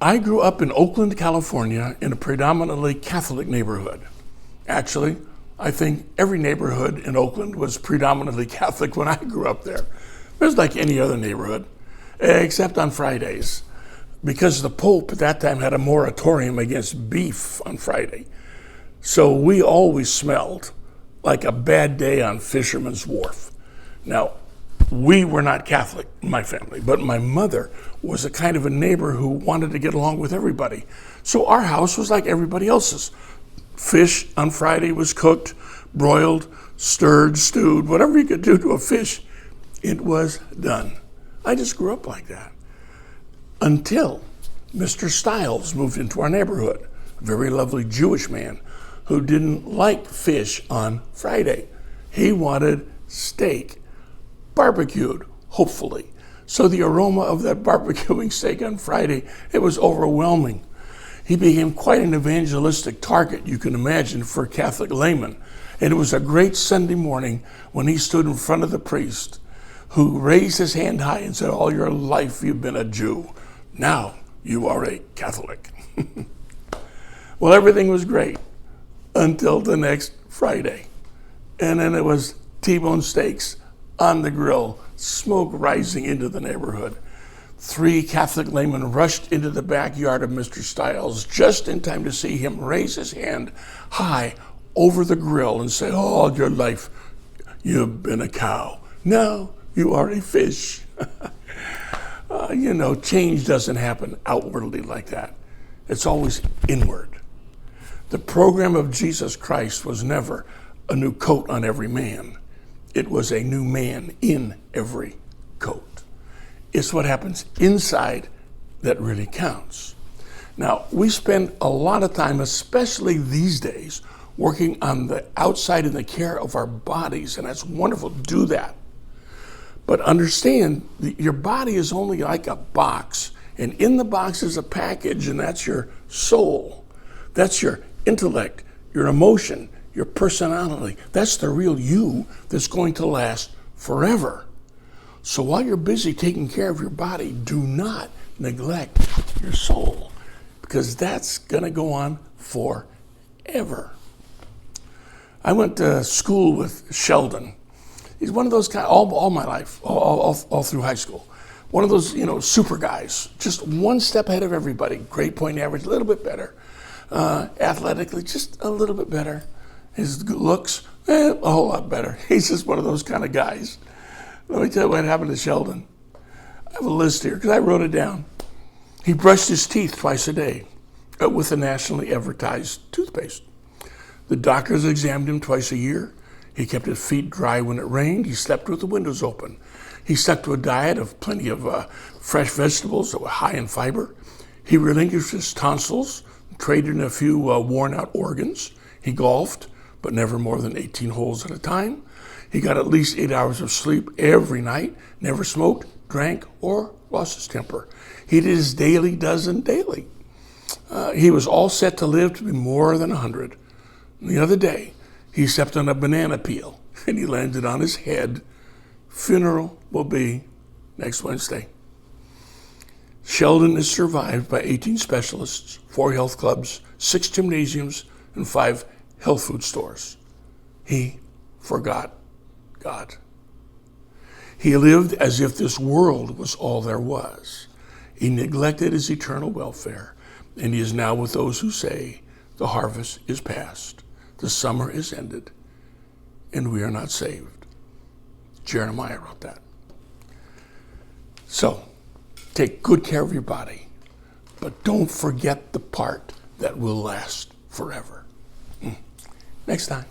I grew up in Oakland, California, in a predominantly Catholic neighborhood. Actually, I think every neighborhood in Oakland was predominantly Catholic when I grew up there. It was like any other neighborhood, except on Fridays, because the Pope at that time had a moratorium against beef on Friday. So we always smelled like a bad day on Fisherman's Wharf. Now, we were not Catholic in my family, but my mother was a kind of a neighbor who wanted to get along with everybody. So our house was like everybody else's. Fish on Friday was cooked, broiled, stirred, stewed, whatever you could do to a fish, it was done. I just grew up like that. Until Mr. Stiles moved into our neighborhood, a very lovely Jewish man who didn't like fish on Friday. He wanted steak, barbecued, hopefully. So the aroma of that barbecuing steak on Friday, it was overwhelming. He became quite an evangelistic target, you can imagine, for Catholic laymen. And it was a great Sunday morning when he stood in front of the priest, who raised his hand high and said, "All your life you've been a Jew. Now you are a Catholic." Well, everything was great until the next Friday. And then it was T-bone steaks on the grill, smoke rising into the neighborhood. 3 Catholic laymen rushed into the backyard of Mr. Stiles just in time to see him raise his hand high over the grill and say, "Oh, all your life you've been a cow. Now you are a fish." Change doesn't happen outwardly like that. It's always inward. The program of Jesus Christ was never a new coat on every man. It was a new man in every coat. It's what happens inside that really counts. Now, we spend a lot of time, especially these days, working on the outside in the care of our bodies, and that's wonderful. Do that. But understand, your body is only like a box, and in the box is a package, and that's your soul. That's your intellect, your emotion, your personality. That's the real you that's going to last forever. So while you're busy taking care of your body, do not neglect your soul, because that's going to go on forever. I went to school with Sheldon. He's one of those guys, all my life, all through high school. One of those, super guys, just one step ahead of everybody. Grade point average, a little bit better. Athletically, just a little bit better. His looks, a whole lot better. He's just one of those kind of guys. Let me tell you what happened to Sheldon. I have a list here because I wrote it down. He brushed his teeth twice a day with a nationally advertised toothpaste. The doctors examined him twice a year. He kept his feet dry when it rained. He slept with the windows open. He stuck to a diet of plenty of fresh vegetables that were high in fiber. He relinquished his tonsils, traded in a few worn-out organs. He golfed, but never more than 18 holes at a time. He got at least 8 hours of sleep every night, never smoked, drank, or lost his temper. He did his daily dozen daily. He was all set to live to be more than 100. The other day, he stepped on a banana peel and he landed on his head. Funeral will be next Wednesday. Sheldon is survived by 18 specialists, 4 health clubs, 6 gymnasiums, and 5 health food stores. He forgot God. He lived as if this world was all there was. He neglected his eternal welfare, and he is now with those who say, the harvest is past, the summer is ended, and we are not saved. Jeremiah wrote that. So, take good care of your body, but don't forget the part that will last forever. Next time.